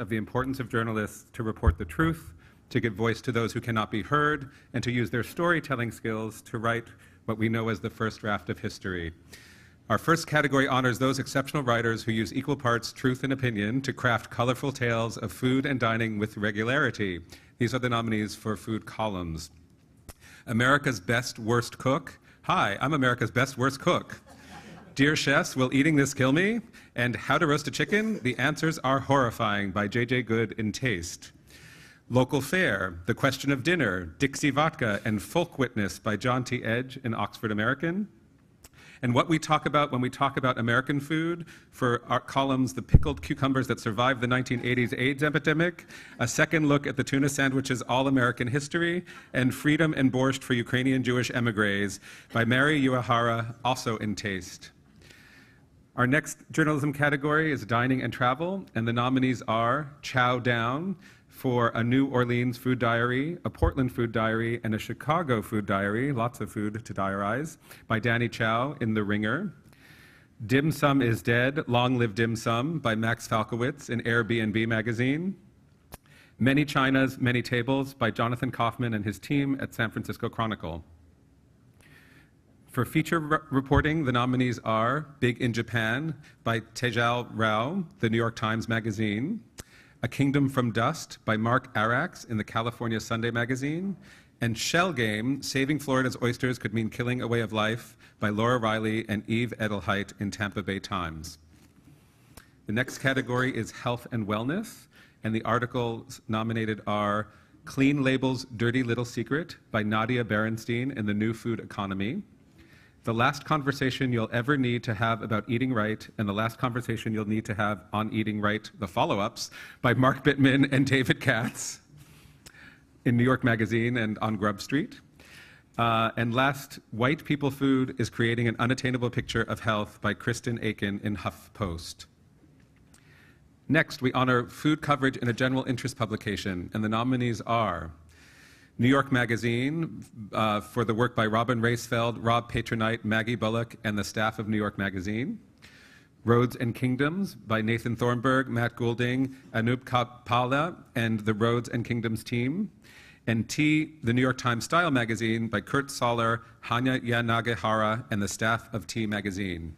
of the importance of journalists to report the truth, to give voice to those who cannot be heard, and to use their storytelling skills to write what we know as the first draft of history. Our first category honors those exceptional writers who use equal parts truth and opinion to craft colorful tales of food and dining with regularity. These are the nominees for food columns. America's Best Worst Cook. Hi, I'm America's Best Worst Cook. Dear Chefs, will eating this kill me? And How to Roast a Chicken? The Answers Are Horrifying by J.J. Good in Taste. Local Fare, The Question of Dinner, Dixie Vodka, and Folk Witness by John T. Edge in Oxford American. And what we talk about when we talk about American food, for our columns, the pickled cucumbers that survived the 1980s AIDS epidemic, a second look at the tuna sandwich's all-American history, and Freedom and Borscht for Ukrainian Jewish Emigres by Mary Uehara, also in Taste. Our next journalism category is Dining and Travel, and the nominees are Chow Down for a New Orleans food diary, a Portland food diary, and a Chicago food diary, lots of food to diarize, by Danny Chow in The Ringer. Dim Sum is Dead, Long Live Dim Sum by Max Falkowitz in Airbnb magazine. Many Chinas, Many Tables by Jonathan Kaufman and his team at San Francisco Chronicle. For feature reporting, the nominees are Big in Japan by Tejal Rao, the New York Times Magazine, A Kingdom from Dust by Mark Arax in the California Sunday Magazine, and Shell Game, Saving Florida's Oysters Could Mean Killing a Way of Life by Laura Riley and Eve Edelheit in Tampa Bay Times. The next category is Health and Wellness, and the articles nominated are Clean Label's Dirty Little Secret by Nadia Berenstein in The New Food Economy, The Last Conversation You'll Ever Need to Have About Eating Right, and The Last Conversation You'll Need to Have on Eating Right, the follow-ups, by Mark Bittman and David Katz in New York Magazine and on Grub Street. And last, White People Food is Creating an Unattainable Picture of Health by Kristen Aiken in HuffPost. Next, we honor food coverage in a general interest publication, and the nominees are New York Magazine for the work by Robin Racefield, Rob Patronite, Maggie Bullock, and the staff of New York Magazine. Roads and Kingdoms by Nathan Thornburg, Matt Goulding, Anup Kapala, and the Roads and Kingdoms team. And T, the New York Times Style Magazine by Kurt Soller, Hanya Yanagihara, and the staff of T Magazine.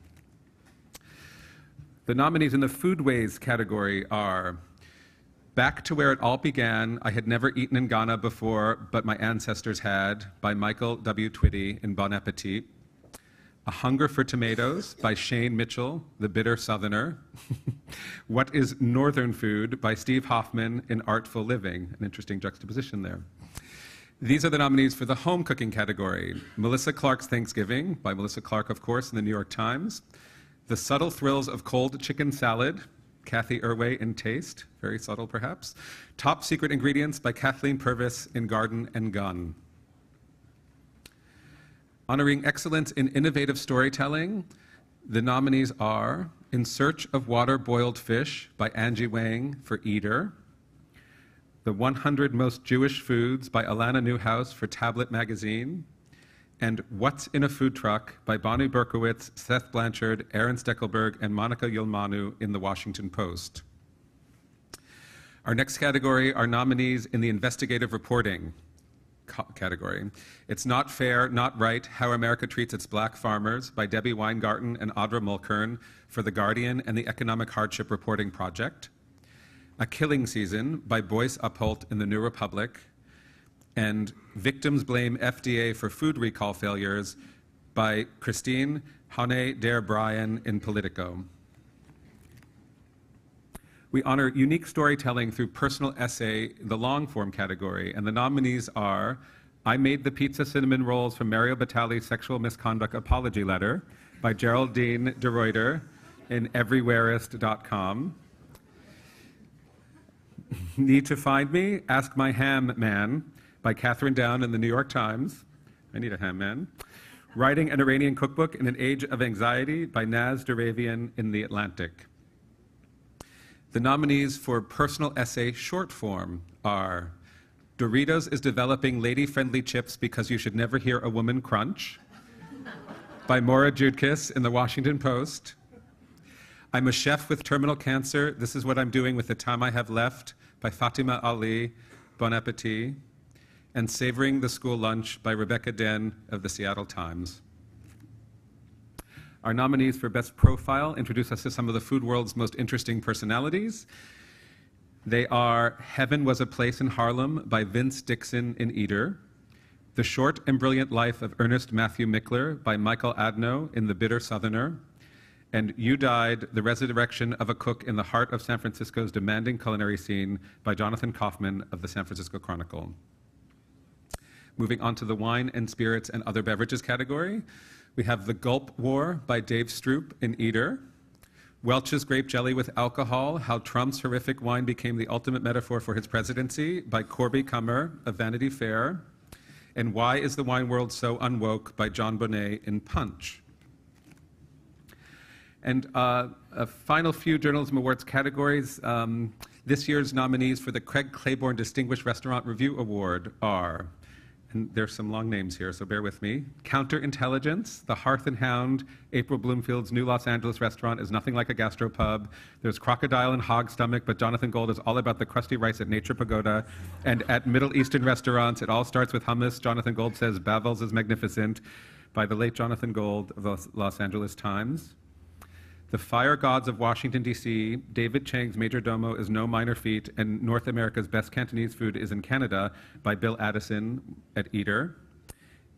The nominees in the Foodways category are Back to Where It All Began, I Had Never Eaten in Ghana Before, But My Ancestors Had, by Michael W. Twitty in Bon Appetit. A Hunger for Tomatoes by Shane Mitchell, the bitter Southerner. What is Northern Food by Steve Hoffman in Artful Living, an interesting juxtaposition there. These are the nominees for the home cooking category. Melissa Clark's Thanksgiving, by Melissa Clark, of course, in the New York Times. The Subtle Thrills of Cold Chicken Salad, Kathy Irway in Taste, very subtle perhaps. Top Secret Ingredients by Kathleen Purvis in Garden and Gun. Honoring excellence in innovative storytelling, the nominees are In Search of Water-Boiled Fish by Angie Wang for Eater, The 100 Most Jewish Foods by Alana Newhouse for Tablet Magazine, and What's in a Food Truck by Bonnie Berkowitz, Seth Blanchard, Aaron Steckelberg, and Monica Yilmanu in The Washington Post. Our next category are nominees in the investigative reporting category. It's Not Fair, Not Right, How America Treats Its Black Farmers by Debbie Weingarten and Audra Mulkern for The Guardian and the Economic Hardship Reporting Project. A Killing Season by Boyce Upholt in The New Republic, and Victims Blame FDA for Food Recall Failures by Christine Hane der Bryan in Politico. We honor unique storytelling through personal essay, the long-form category, and the nominees are I Made the Pizza Cinnamon Rolls from Mario Batali's Sexual Misconduct Apology Letter by Geraldine de Ruyter in everywhereist.com. Need to Find Me? Ask My Ham Man by Catherine Down in the New York Times. I need a ham man. Writing an Iranian Cookbook in an Age of Anxiety by Naz Deravian in The Atlantic. The nominees for personal essay short form are Doritos is Developing Lady-Friendly Chips Because You Should Never Hear a Woman Crunch by Maura Judkis in The Washington Post. I'm a chef with terminal cancer. This is what I'm doing with the time I have left by Fatima Ali, Bon Appetit, and Savoring the School Lunch by Rebecca Den of the Seattle Times. Our nominees for Best Profile introduce us to some of the food world's most interesting personalities. They are Heaven Was a Place in Harlem by Vince Dixon in Eater, The Short and Brilliant Life of Ernest Matthew Mickler by Michael Adno in The Bitter Southerner, and You Died, The Resurrection of a Cook in the Heart of San Francisco's Demanding Culinary Scene by Jonathan Kaufman of the San Francisco Chronicle. Moving on to the Wine and Spirits and Other Beverages category, we have The Gulp War by Dave Stroop in Eater, Welch's Grape Jelly with Alcohol, How Trump's Horrific Wine Became the Ultimate Metaphor for His Presidency by Corby Kummer of Vanity Fair, and Why is the Wine World So Unwoke by John Bonet in Punch. And a final few Journalism Awards categories. This year's nominees for the Craig Claiborne Distinguished Restaurant Review Award are, and there's some long names here, so bear with me. Counterintelligence, The Hearth and Hound, April Bloomfield's new Los Angeles restaurant is nothing like a gastropub. There's Crocodile and Hog Stomach, but Jonathan Gold is all about the crusty rice at Nature Pagoda. And at Middle Eastern restaurants, it all starts with hummus. Jonathan Gold says Bavel's is magnificent, by the late Jonathan Gold of the Los Angeles Times. The Fire Gods of Washington, D.C., David Chang's Major Domo is no minor feat, and North America's Best Cantonese Food is in Canada by Bill Addison at Eater.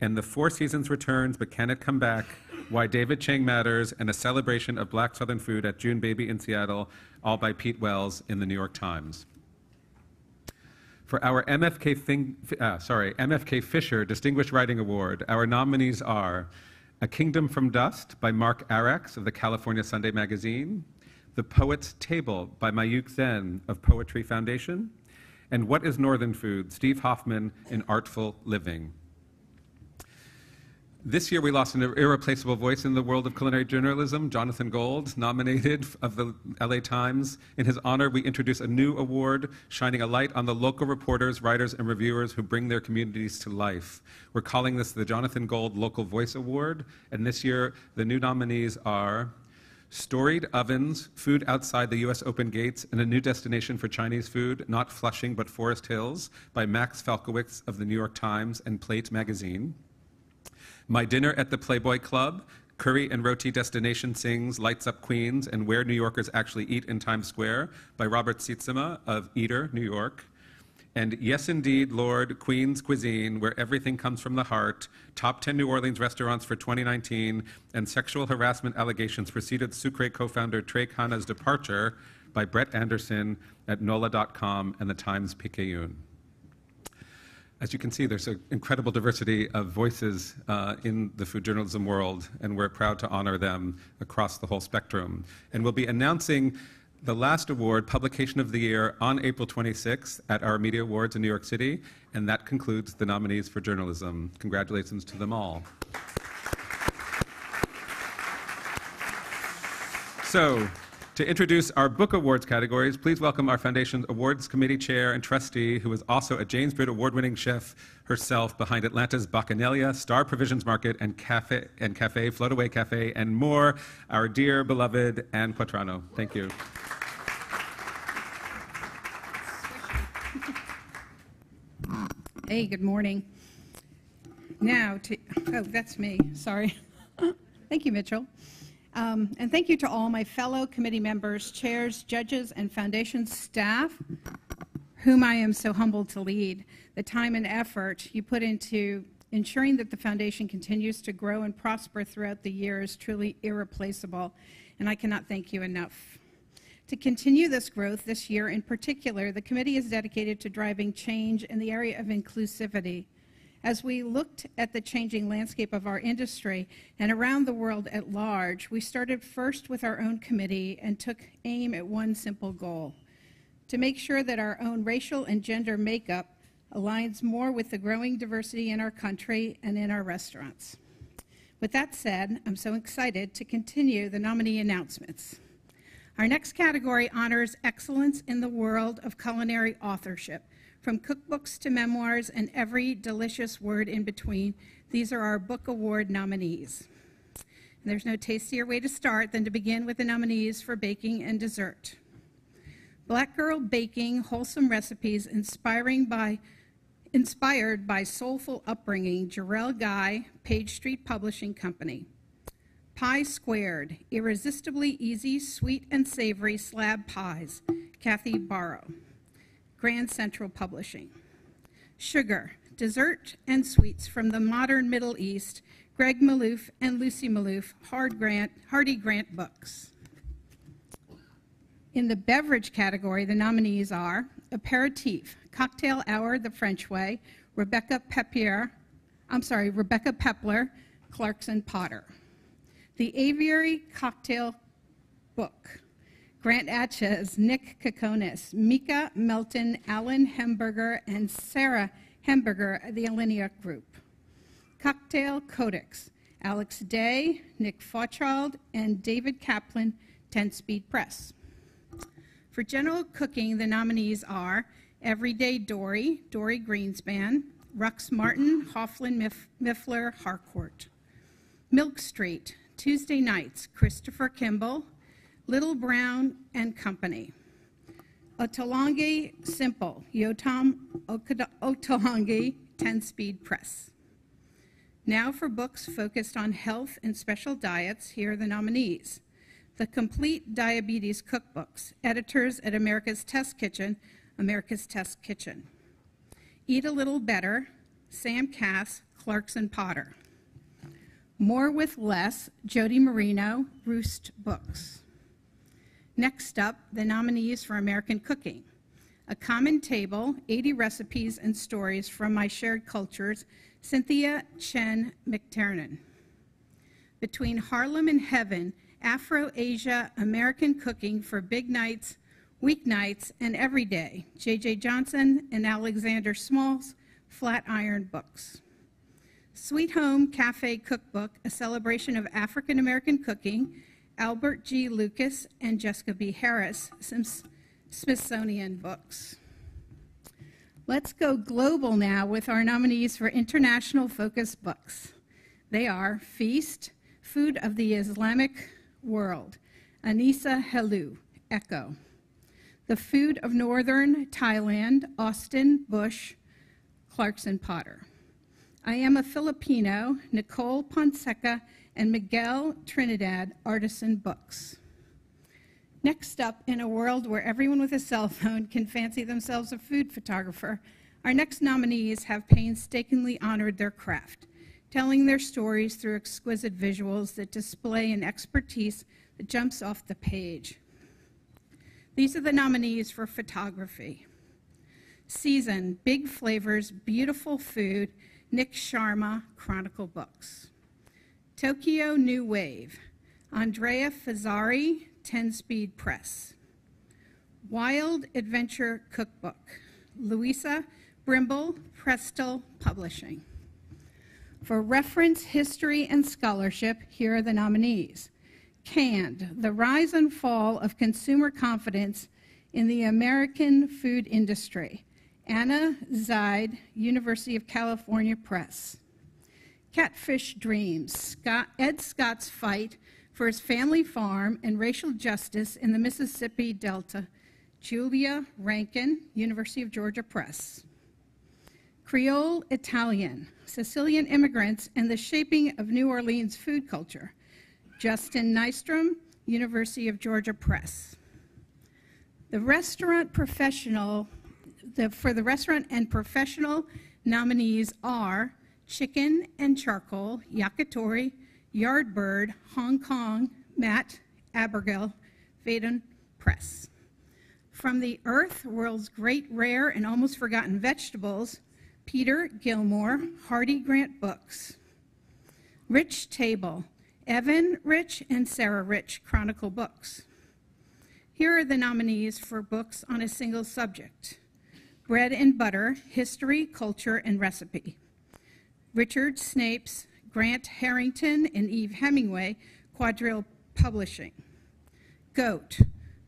And The Four Seasons Returns, But Can It Come Back? Why David Chang Matters, and a celebration of Black Southern food at June Baby in Seattle, all by Pete Wells in the New York Times. For our MFK Fisher Distinguished Writing Award, our nominees are A Kingdom from Dust by Mark Arax of the California Sunday Magazine, The Poet's Table by Mayuk Zen of Poetry Foundation, and What is Northern Food? Steve Hoffman in Artful Living. This year we lost an irreplaceable voice in the world of culinary journalism, Jonathan Gold, nominated of the LA Times. In his honor, we introduce a new award shining a light on the local reporters, writers, and reviewers who bring their communities to life. We're calling this the Jonathan Gold Local Voice Award, and this year the new nominees are Storied Ovens, Food Outside the U.S. Open Gates and a New Destination for Chinese Food, Not Flushing but Forest Hills by Max Falkowitz of the New York Times and Plate Magazine. My Dinner at the Playboy Club, Curry and Roti Destination Sings, Lights Up Queens, and Where New Yorkers Actually Eat in Times Square by Robert Sietsema of Eater, New York. And Yes Indeed, Lord, Queens Cuisine, Where Everything Comes from the Heart, Top 10 New Orleans Restaurants for 2019, and Sexual Harassment Allegations Preceded Sucre co-founder Trey Khanna's Departure by Brett Anderson at NOLA.com and the Times-Picayune. As you can see, there's an incredible diversity of voices in the food journalism world, and we're proud to honor them across the whole spectrum. And we'll be announcing the last award, Publication of the Year, on April 26th at our Media Awards in New York City, and that concludes the nominees for journalism. Congratulations to them all. So, to introduce our book awards categories, please welcome our Foundation's Awards Committee Chair and Trustee, who is also a James Britt Award-winning chef herself behind Atlanta's Bacchanalia, Star Provisions Market, and Cafe, Floataway Cafe, and more, our dear, beloved Anne Quatrano. Thank you. Hey, good morning. Now, that's me, sorry. Thank you, Mitchell. And thank you to all my fellow committee members, chairs, judges, and Foundation staff, whom I am so humbled to lead. The time and effort you put into ensuring that the Foundation continues to grow and prosper throughout the year is truly irreplaceable, and I cannot thank you enough. To continue this growth this year in particular, the committee is dedicated to driving change in the area of inclusivity. As we looked at the changing landscape of our industry and around the world at large, we started first with our own committee and took aim at one simple goal: to make sure that our own racial and gender makeup aligns more with the growing diversity in our country and in our restaurants. With that said, I'm so excited to continue the nominee announcements. Our next category honors excellence in the world of culinary authorship. From cookbooks to memoirs and every delicious word in between, these are our book award nominees. There's no tastier way to start than to begin with the nominees for baking and dessert. Black Girl Baking, wholesome recipes inspired by soulful upbringing, Jarrell Guy, Page Street Publishing Company. Pie Squared, irresistibly easy, sweet and savory slab pies, Kathy Barrow, Grand Central Publishing. Sugar, dessert and sweets from the modern Middle East, Greg Maloof and Lucy Maloof, Hardy Grant Books. In the beverage category, the nominees are Aperitif, Cocktail Hour the French Way, Rebecca Pepler, Clarkson Potter. The Aviary Cocktail Book, Grant Atches, Nick Kokonis, Mika Melton, Alan Hemberger, and Sarah Hemberger, the Alinea Group. Cocktail Codex, Alex Day, Nick Fawchild, and David Kaplan, 10 Speed Press. For general cooking, the nominees are Everyday Dory, Dory Greenspan, Rux Martin, Hofflin Miffler, Harcourt. Milk Street, Tuesday Nights, Christopher Kimball, Little Brown and Company. Ottolenghi Simple, Yotam Ottolenghi, 10 Speed Press. Now for books focused on health and special diets, here are the nominees. The Complete Diabetes Cookbooks, editors at America's Test Kitchen, America's Test Kitchen. Eat a Little Better, Sam Cass, Clarkson Potter. More with Less, Jody Marino, Roost Books. Next up, the nominees for American Cooking. A Common Table, 80 Recipes and Stories from My Shared Cultures, Cynthia Chen McTernan. Between Harlem and Heaven, Afro-Asia American Cooking for Big Nights, Weeknights, and Every Day, J.J. Johnson and Alexander Smalls, Flatiron Books. Sweet Home Cafe Cookbook, a celebration of African American cooking, Albert G. Lucas and Jessica B. Harris, Smithsonian Books. Let's go global now with our nominees for international focus books. They are Feast, Food of the Islamic World, Anissa Helou, Echo. The Food of Northern Thailand, Austin Bush, Clarkson Potter. I Am a Filipino, Nicole Ponseca and Miguel Trinidad, Artisan Books. Next up, in a world where everyone with a cell phone can fancy themselves a food photographer, our next nominees have painstakingly honored their craft, telling their stories through exquisite visuals that display an expertise that jumps off the page. These are the nominees for photography. Season, Big Flavors, Beautiful Food, Nick Sharma, Chronicle Books. Tokyo New Wave, Andrea Fazzari, 10 Speed Press. Wild Adventure Cookbook, Louisa Brimble, Prestel Publishing. For reference, history, and scholarship, here are the nominees. Canned, The Rise and Fall of Consumer Confidence in the American Food Industry, Anna Zaid, University of California Press. Catfish Dreams, Ed Scott's fight for his family farm and racial justice in the Mississippi Delta, Julia Rankin, University of Georgia Press. Creole Italian, Sicilian Immigrants and the Shaping of New Orleans Food Culture, Justin Nystrom, University of Georgia Press. The Restaurant Professional, for the Restaurant and Professional nominees are Chicken and Charcoal, Yakitori, Yardbird, Hong Kong, Matt Abergel, Vaden Press. From the Earth, World's Great Rare and Almost Forgotten Vegetables, Peter Gilmore, Hardy Grant Books. Rich Table, Evan Rich and Sarah Rich, Chronicle Books. Here are the nominees for books on a single subject. Bread and Butter, History, Culture, and Recipe. Richard Snapes, Grant Harrington, and Eve Hemingway, Quadrille Publishing. Goat,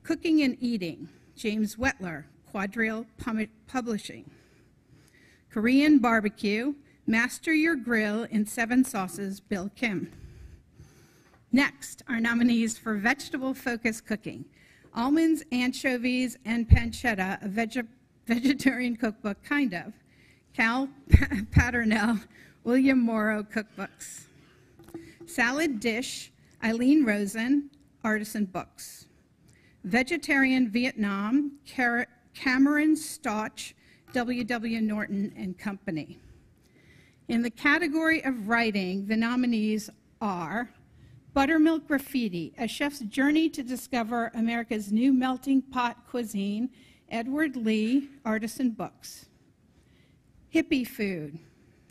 Cooking and Eating, James Wetler, Quadrille Publishing. Korean Barbecue, Master Your Grill in 7 Sauces, Bill Kim. Next, our nominees for vegetable-focused cooking: Almonds, Anchovies, and Pancetta, a vegetarian cookbook, kind of. Cal Paternell, William Morrow cookbooks. Salad Dish, Eileen Rosen, Artisan Books. Vegetarian Vietnam, Cameron Stotch, W.W. Norton and Company. In the category of writing, the nominees are Buttermilk Graffiti, A Chef's Journey to Discover America's New Melting Pot Cuisine, Edward Lee, Artisan Books. Hippie Food,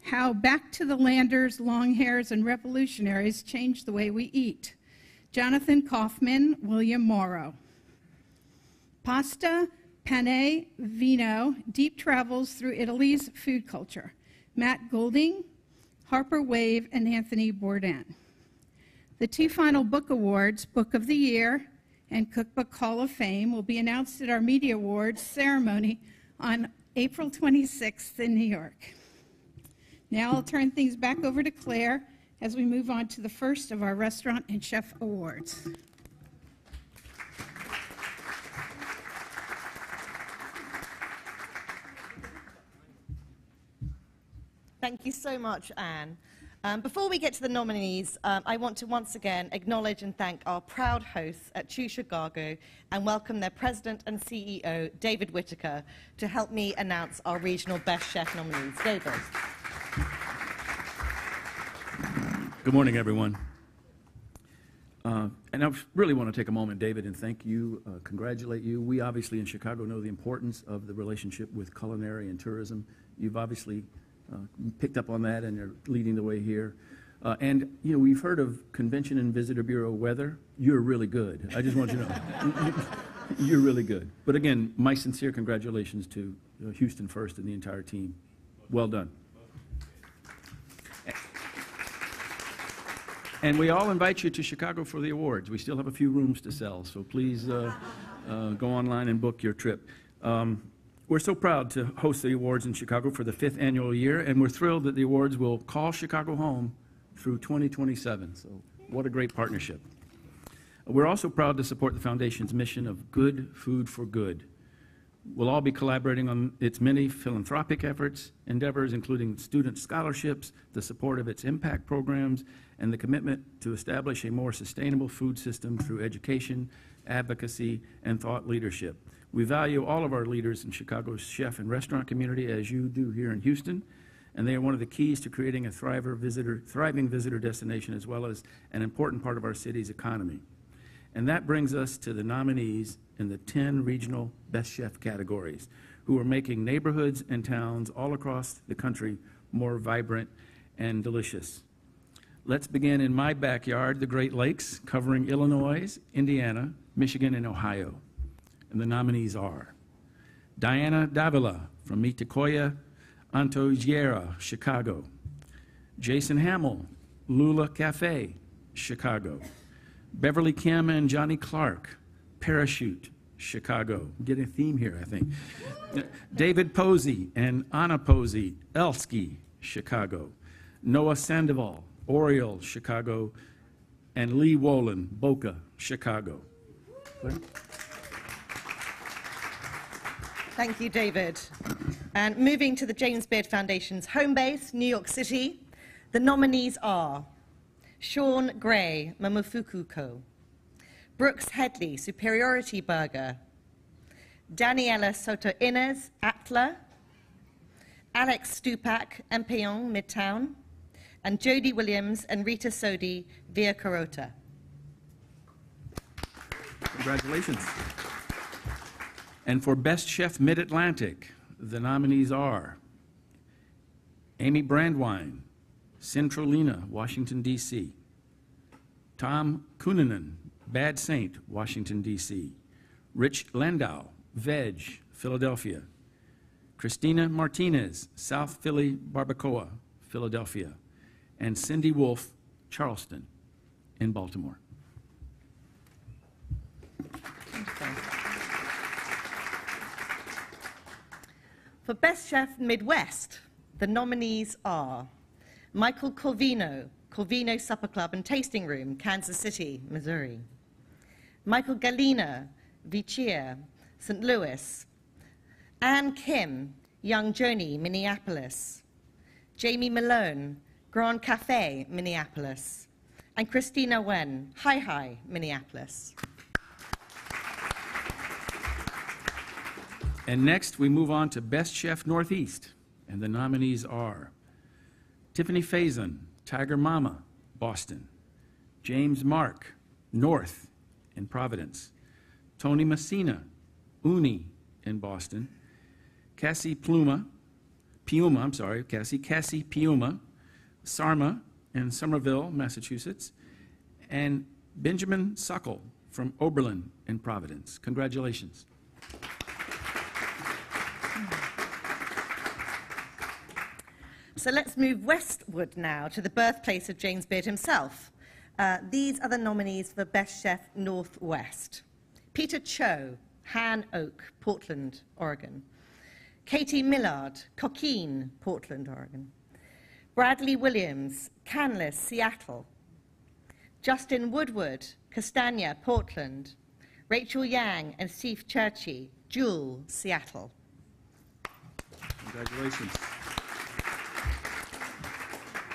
How Back to the Landers, Long Hairs, and Revolutionaries Changed the Way We Eat, Jonathan Kaufman, William Morrow. Pasta, Pane, Vino, Deep Travels Through Italy's Food Culture, Matt Goulding, Harper Wave, and Anthony Bourdain. The two final book awards, Book of the Year and Cookbook Hall of Fame, will be announced at our Media Awards ceremony on April 26th in New York. Now I'll turn things back over to Claire as we move on to the first of our Restaurant and Chef Awards. Thank you so much, Anne. Before we get to the nominees, I want to once again acknowledge and thank our proud hosts at Choose Chicago and welcome their president and CEO, David Whitaker, to help me announce our regional Best Chef nominees. David. Good morning, everyone. And I really want to take a moment, David, and thank you, congratulate you. We obviously in Chicago know the importance of the relationship with culinary and tourism. You've obviously picked up on that and are leading the way here. And, you know, we've heard of Convention and Visitor Bureau weather. You're really good. I just want you to know. You're really good. But again, my sincere congratulations to Houston First and the entire team. Well done. And we all invite you to Chicago for the awards. We still have a few rooms to sell, so please go online and book your trip. We're so proud to host the awards in Chicago for the 5th annual year, and we're thrilled that the awards will call Chicago home through 2027. So what a great partnership. We're also proud to support the Foundation's mission of good food for good. We'll all be collaborating on its many philanthropic endeavors, including student scholarships, the support of its impact programs, and the commitment to establish a more sustainable food system through education, advocacy, and thought leadership. We value all of our leaders in Chicago's chef and restaurant community, as you do here in Houston, and they are one of the keys to creating a thriving visitor destination, as well as an important part of our city's economy. And that brings us to the nominees in the 10 regional Best Chef categories, who are making neighborhoods and towns all across the country more vibrant and delicious. Let's begin in my backyard, the Great Lakes, covering Illinois, Indiana, Michigan, and Ohio. And the nominees are Diana Davila from Mitacoya, Antojiera, Chicago. Jason Hamill, Lula Cafe, Chicago. Beverly Kim and Johnny Clark, Parachute, Chicago. Get a theme here, I think. David Posey and Anna Posey, Elsky, Chicago. Noah Sandoval, Oriole, Chicago. And Lee Wolin, Boca, Chicago. Claire? Thank you, David. And moving to the James Beard Foundation's home base, New York City, the nominees are Sean Gray, Momofuku Co. Brooks Headley, Superiority Burger. Daniela Soto Inez, Atla. Alex Stupak, Empeon, Midtown. And Jody Williams and Rita Sodi, Via Carota. Congratulations. And for Best Chef Mid-Atlantic, the nominees are Amy Brandwine, Centralina, Washington, D.C. Tom Kunanen, Bad Saint, Washington, D.C. Rich Landau, Veg, Philadelphia. Christina Martinez, South Philly Barbacoa, Philadelphia. And Cindy Wolf, Charleston, in Baltimore. For Best Chef Midwest, the nominees are Michael Corvino, Corvino Supper Club and Tasting Room, Kansas City, Missouri. Michael Galina, Vicia, St. Louis. Ann Kim, Young Joni, Minneapolis. Jamie Malone, Grand Cafe, Minneapolis. And Christina Wen, Hi Hi, Minneapolis. And next, we move on to Best Chef Northeast, and the nominees are Tiffany Faison, Tiger Mama, Boston; James Mark, North in Providence; Tony Messina, Uni in Boston; Cassie Piuma, Sarma in Somerville, Massachusetts; and Benjamin Suckle from Oberlin in Providence. Congratulations. So let's move westward now to the birthplace of James Beard himself. These are the nominees for Best Chef Northwest. Peter Cho, Han Oak, Portland, Oregon. Katie Millard, Coquine, Portland, Oregon. Bradley Williams, Canlis, Seattle. Justin Woodward, Castagna, Portland. Rachel Yang and Steve Churchy, Jewel, Seattle. Congratulations.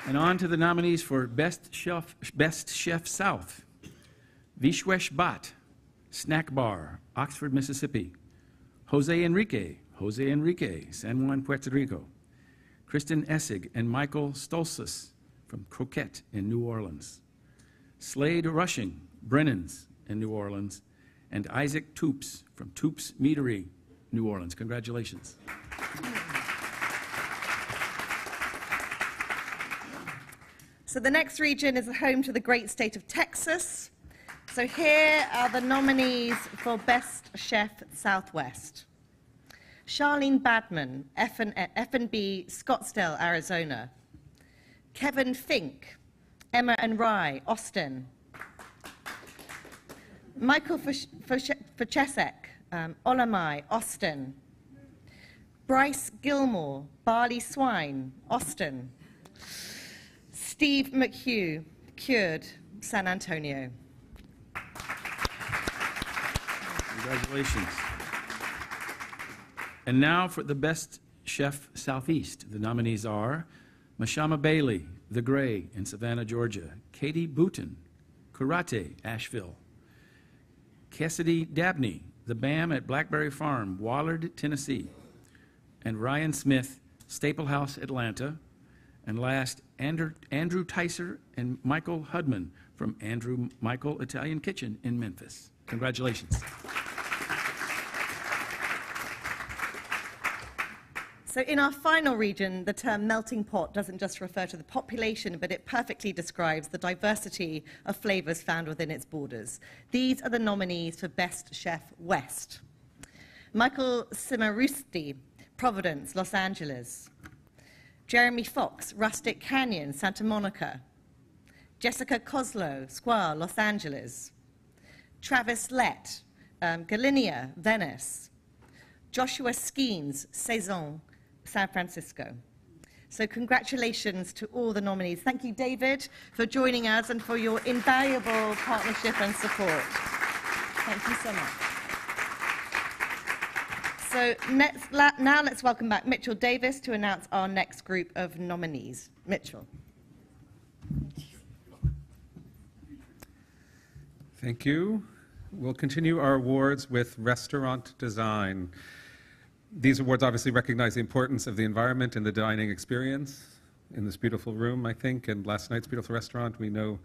And on to the nominees for Best Chef South. Vishwesh Bhatt, Snack Bar, Oxford, Mississippi. Jose Enrique, San Juan, Puerto Rico. Kristen Essig and Michael Stolzis from Croquette in New Orleans. Slade Rushing, Brennan's in New Orleans. And Isaac Toops from Toops Meadery, New Orleans. Congratulations. So the next region is home to the great state of Texas. So here are the nominees for Best Chef Southwest. Charlene Badman, F&B, Scottsdale, Arizona. Kevin Fink, Emma and Rye, Austin. Michael Fuchesek, Olamai, Austin. Bryce Gilmore, Barley Swine, Austin. Steve McHugh, Cured, San Antonio. Congratulations. And now for the Best Chef Southeast. The nominees are Mashama Bailey, The Gray in Savannah, Georgia; Katie Booten, Karate, Asheville; Cassidy Dabney, The BAM at Blackberry Farm, Wallard, Tennessee; and Ryan Smith, Staple House, Atlanta; and last, Andrew Tyser and Michael Hudman from Andrew Michael Italian Kitchen in Memphis. Congratulations. So in our final region, the term melting pot doesn't just refer to the population, but it perfectly describes the diversity of flavors found within its borders. These are the nominees for Best Chef West. Michael Cimarusti, Providence, Los Angeles. Jeremy Fox, Rustic Canyon, Santa Monica. Jessica Koslow, Square, Los Angeles. Travis Lett, Galicia, Venice. Joshua Skeens, Saison, San Francisco. So congratulations to all the nominees. Thank you, David, for joining us and for your invaluable partnership and support. Thank you so much. So now let's welcome back Mitchell Davis to announce our next group of nominees. Mitchell. Thank you. We'll continue our awards with restaurant design. These awards obviously recognize the importance of the environment and the dining experience in this beautiful room, I think, and last night's beautiful restaurant. We know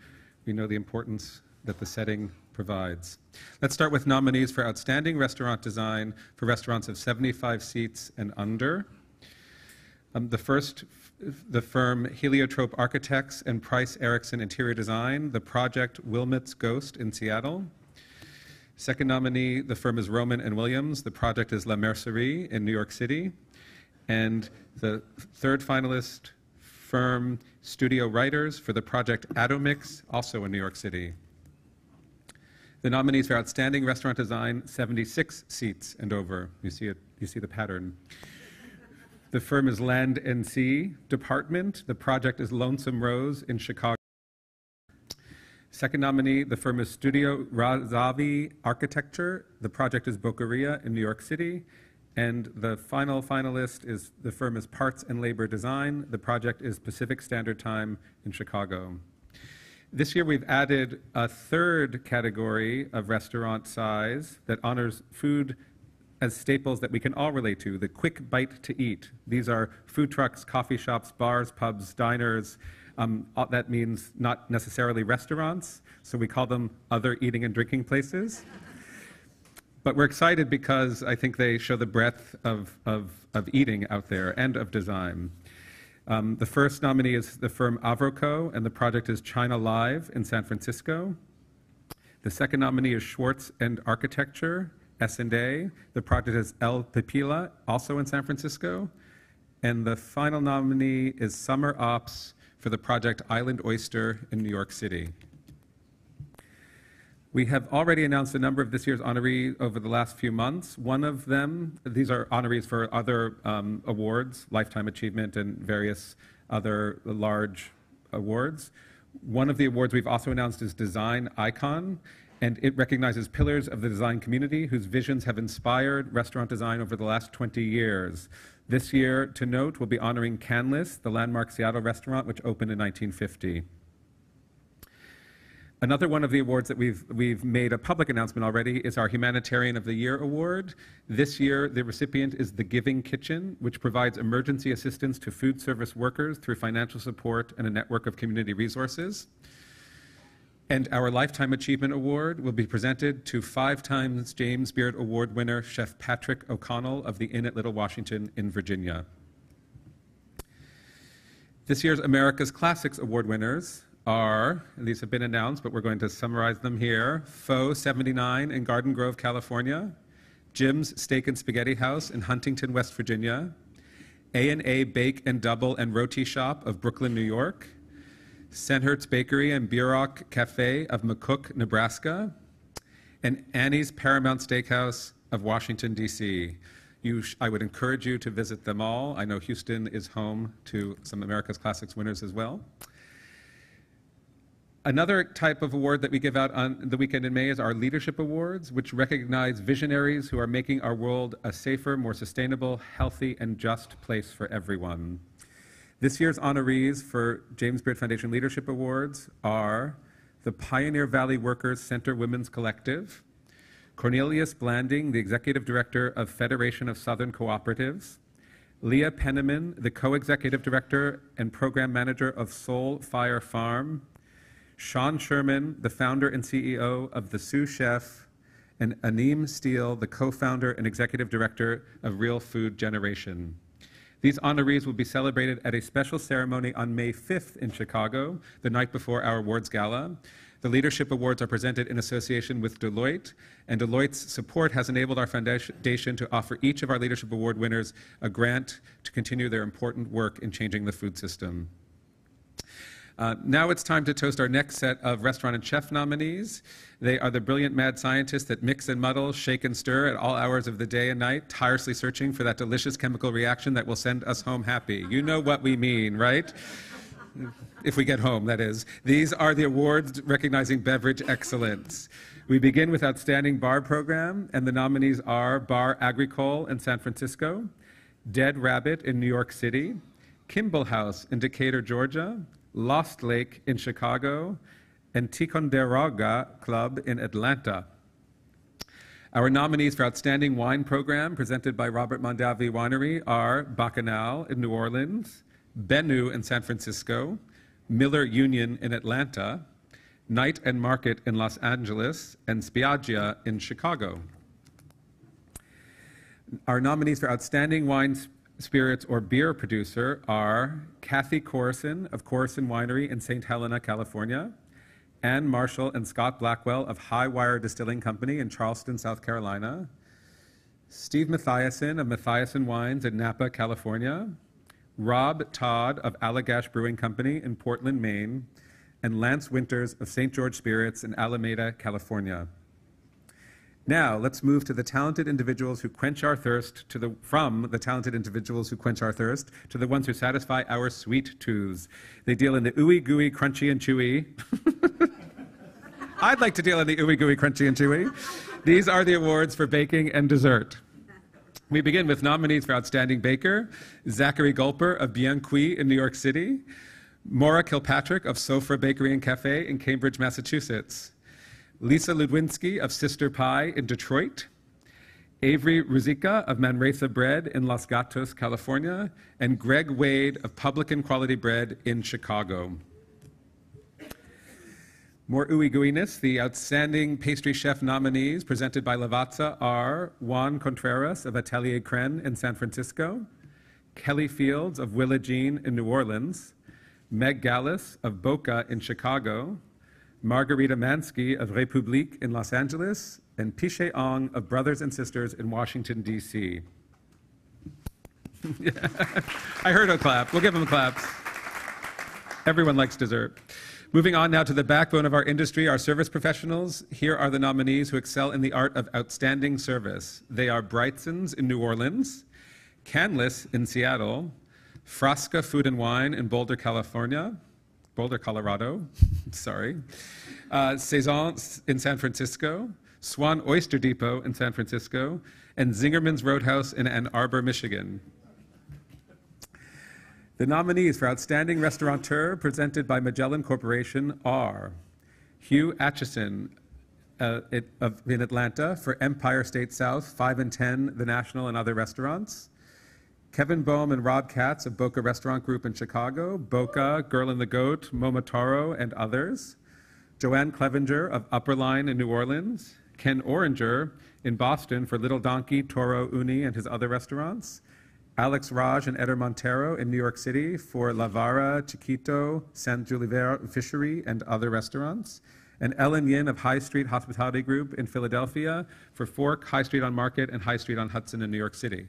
the importance that the setting provides. Let's start with nominees for Outstanding Restaurant Design for restaurants of 75 seats and under. The first, the firm Heliotrope Architects and Price Erickson Interior Design, the project Wilmot's Ghost in Seattle. Second nominee, the firm is Roman and Williams. The project is La Mercerie in New York City. And the third finalist, firm Studio Writers for the project Atomix, also in New York City. The nominees for Outstanding Restaurant Design, 76 seats and over. You see the pattern. The firm is Land & Sea Department. The project is Lonesome Rose in Chicago. Second nominee, the firm is Studio Razavi Architecture. The project is Boqueria in New York City. And the final finalist is the firm is Parts and Labor Design. The project is Pacific Standard Time in Chicago. This year we've added a third category of restaurant size that honors food as staples that we can all relate to, the quick bite to eat. These are food trucks, coffee shops, bars, pubs, diners. That means not necessarily restaurants, so we call them other eating and drinking places. But we're excited because I think they show the breadth of eating out there and of design. The first nominee is the firm Avroco, and the project is China Live in San Francisco. The second nominee is Schwartz and Architecture, S&A. The project is El Pipila, also in San Francisco. And the final nominee is Summer Ops for the project Island Oyster in New York City. We have already announced a number of this year's honorees over the last few months. One of them, these are honorees for other awards, Lifetime Achievement and various other large awards. One of the awards we've also announced is Design Icon, and it recognizes pillars of the design community whose visions have inspired restaurant design over the last 20 years. This year, to note, we'll be honoring Canlis, the landmark Seattle restaurant, which opened in 1950. Another one of the awards that we've made a public announcement already is our Humanitarian of the Year award. This year, the recipient is the Giving Kitchen, which provides emergency assistance to food service workers through financial support and a network of community resources. And our Lifetime Achievement Award will be presented to 5 times James Beard Award winner Chef Patrick O'Connell of the Inn at Little Washington in Virginia. This year's America's Classics Award winners are, and these have been announced, but we're going to summarize them here, Khou 79 in Garden Grove, California, Jim's Steak and Spaghetti House in Huntington, West Virginia, A&A Bake and Double and Roti Shop of Brooklyn, New York, Senhert's Bakery and Burok Cafe of McCook, Nebraska, and Annie's Paramount Steakhouse of Washington, D.C. I would encourage you to visit them all. I know Houston is home to some America's Classics winners as well. Another type of award that we give out on the weekend in May is our Leadership Awards, which recognize visionaries who are making our world a safer, more sustainable, healthy, and just place for everyone. This year's honorees for James Beard Foundation Leadership Awards are the Pioneer Valley Workers Center Women's Collective, Cornelius Blanding, the Executive Director of Federation of Southern Cooperatives, Leah Penniman, the Co-Executive Director and Program Manager of Soul Fire Farm, Sean Sherman, the founder and CEO of The Sous Chef, and Aneem Steele, the co-founder and executive director of Real Food Generation. These honorees will be celebrated at a special ceremony on May 5th in Chicago, the night before our awards gala. The Leadership Awards are presented in association with Deloitte, and Deloitte's support has enabled our foundation to offer each of our Leadership Award winners a grant to continue their important work in changing the food system. Now it's time to toast our next set of restaurant and chef nominees. They are the brilliant mad scientists that mix and muddle, shake and stir at all hours of the day and night, tirelessly searching for that delicious chemical reaction that will send us home happy. You know what we mean, right? If we get home, that is. These are the awards recognizing beverage excellence. We begin with Outstanding Bar Program, and the nominees are Bar Agricole in San Francisco, Dead Rabbit in New York City, Kimball House in Decatur, Georgia, Lost Lake in Chicago, and Ticonderoga Club in Atlanta. Our nominees for Outstanding Wine Program, presented by Robert Mondavi Winery, are Bacchanal in New Orleans, Bennu in San Francisco, Miller Union in Atlanta, Night and Market in Los Angeles, and Spiaggia in Chicago. Our nominees for Outstanding Wine Spirits or Beer Producer are Kathy Corison of Corison Winery in St. Helena, California, Ann Marshall and Scott Blackwell of High Wire Distilling Company in Charleston, South Carolina, Steve Mathiasen of Mathiasen Wines in Napa, California, Rob Todd of Allagash Brewing Company in Portland, Maine, and Lance Winters of St. George Spirits in Alameda, California. Now, let's move to the talented individuals who quench our thirst, from the talented individuals who quench our thirst to the ones who satisfy our sweet tooths. They deal in the ooey, gooey, crunchy, and chewy. I'd like to deal in the ooey gooey, crunchy, and chewy. These are the awards for baking and dessert. We begin with nominees for Outstanding Baker: Zachary Gulper of Bien Cuit in New York City, Maura Kilpatrick of Sofra Bakery and Cafe in Cambridge, Massachusetts, Lisa Ludwinski of Sister Pie in Detroit, Avery Ruzicka of Manresa Bread in Los Gatos, California, and Greg Wade of Publican Quality Bread in Chicago. More ooey gooiness, the Outstanding Pastry Chef nominees presented by Lavazza are Juan Contreras of Atelier Cren in San Francisco, Kelly Fields of Willa Jean in New Orleans, Meg Gallus of Boca in Chicago, Margarita Mansky of Republique in Los Angeles, and Piche Ong of Brothers and Sisters in Washington, D.C. Yeah. I heard a clap. We'll give them claps. Everyone likes dessert. Moving on now to the backbone of our industry, our service professionals. Here are the nominees who excel in the art of outstanding service. They are Brightsons in New Orleans, Canlis in Seattle, Frasca Food and Wine in Boulder, Colorado, sorry, Saison in San Francisco, Swan Oyster Depot in San Francisco, and Zingerman's Roadhouse in Ann Arbor, Michigan. The nominees for Outstanding Restaurateur presented by Magellan Corporation are Hugh Atchison in Atlanta for Empire State South, 5 and 10, The National and Other Restaurants, Kevin Boehm and Rob Katz of Boca Restaurant Group in Chicago, Boca, Girl and the Goat, Momotaro, and others, Joanne Clevenger of Upper Line in New Orleans, Ken Oringer in Boston for Little Donkey, Toro, Uni, and his other restaurants, Alex Raj and Eder Montero in New York City for La Vara, Chiquito, San Juliver Fishery, and other restaurants, and Ellen Yin of High Street Hospitality Group in Philadelphia for Fork, High Street on Market, and High Street on Hudson in New York City.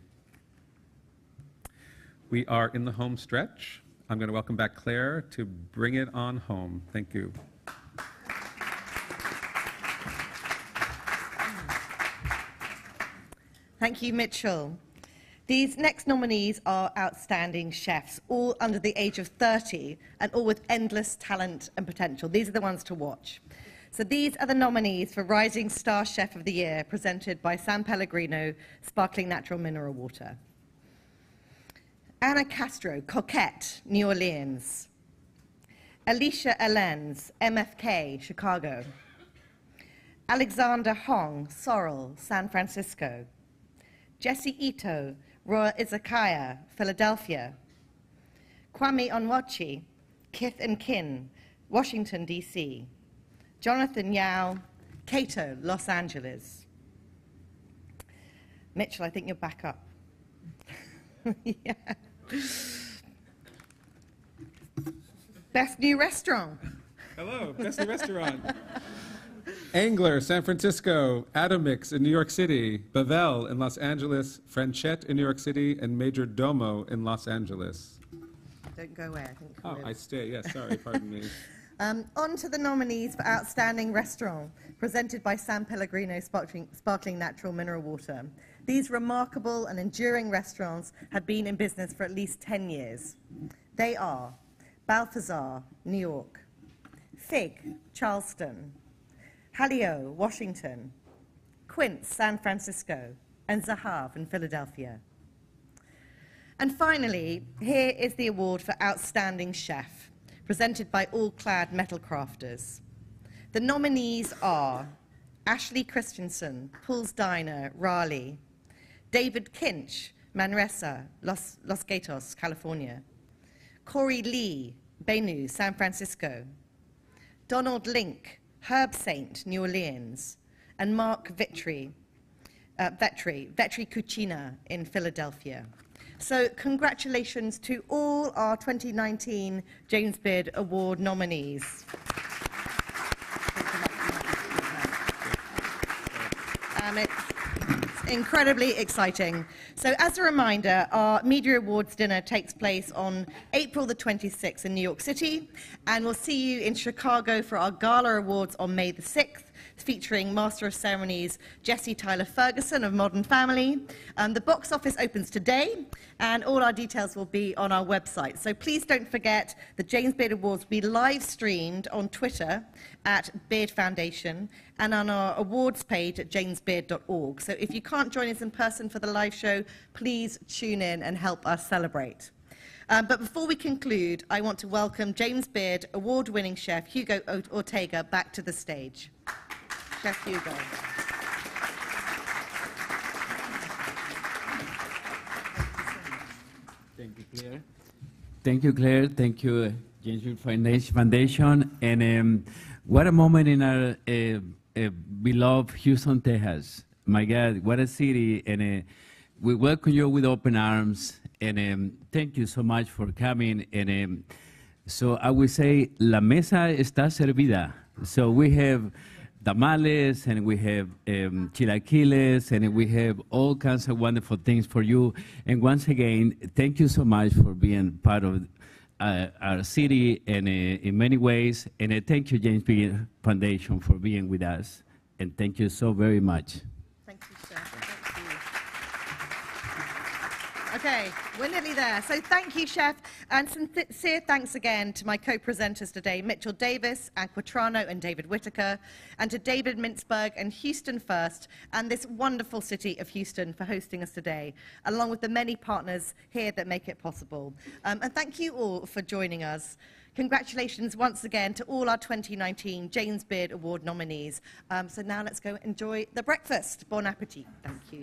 We are in the home stretch. I'm going to welcome back Claire to bring it on home. Thank you. Thank you, Mitchell. These next nominees are outstanding chefs, all under the age of 30 and all with endless talent and potential. These are the ones to watch. So these are the nominees for Rising Star Chef of the Year, presented by San Pellegrino Sparkling Natural Mineral Water. Anna Castro, Coquette, New Orleans. Alicia Elens, MFK, Chicago. Alexander Hong, Sorrel, San Francisco. Jesse Ito, Royal Izakaya, Philadelphia. Kwame Onwachi, Kith and Kin, Washington, D.C. Jonathan Yao, Cato, Los Angeles. Mitchell, I think you're back up. Yeah. Best New Restaurant. Hello, Best New Restaurant. Angler, San Francisco, Adamix in New York City, Bavel in Los Angeles, Franchette in New York City, and Major Domo in Los Angeles. Don't go away, I think. Oh, I stay, yes, sorry, pardon me. On to the nominees for Outstanding Restaurant, presented by San Pellegrino Sparkling Natural Mineral Water. These remarkable and enduring restaurants have been in business for at least 10 years. They are Balthazar, New York, Fig, Charleston, Halio, Washington, Quince, San Francisco, and Zahav in Philadelphia. And finally, here is the award for Outstanding Chef, presented by All Clad Metal Crafters. The nominees are Ashley Christensen, Paul's Diner, Raleigh, David Kinch, Manresa, Los Gatos, California, Corey Lee, Benu, San Francisco, Donald Link, Herb Saint, New Orleans, and Mark Vetri Cucina in Philadelphia. So congratulations to all our 2019 James Beard Award nominees. It's incredibly exciting. So as a reminder, our Media Awards dinner takes place on April the 26th in New York City, and we'll see you in Chicago for our Gala Awards on May the 6th. featuring Master of Ceremonies Jessie Tyler Ferguson of Modern Family. The box office opens today, and all our details will be on our website. So please don't forget the James Beard Awards will be live streamed on Twitter at Beard Foundation and on our awards page at jamesbeard.org. So if you can't join us in person for the live show, please tune in and help us celebrate. But before we conclude, I want to welcome James Beard award-winning chef Hugo Ortega back to the stage. Chef Hugo. Thank you, Claire. Thank you, Claire. Thank you, James Beard Foundation. And what a moment in our beloved Houston, Texas. My God, what a city. And we welcome you with open arms. And thank you so much for coming. And so I will say, la mesa está servida. So we have tamales, and we have chilaquiles, and we have all kinds of wonderful things for you. And once again, thank you so much for being part of our city and in many ways. And thank you, James Beard Foundation, for being with us. And thank you so very much. Thank you, Chef. Thank you. Okay, we're nearly there. So thank you, Chef. And sincere thanks again to my co-presenters today, Mitchell Davis, Ann Quattrano, and David Whitaker, and to David Mintzberg and Houston First, and this wonderful city of Houston for hosting us today, along with the many partners here that make it possible. And thank you all for joining us. Congratulations once again to all our 2019 James Beard Award nominees. So now let's go enjoy the breakfast. Bon appetit. Thank you.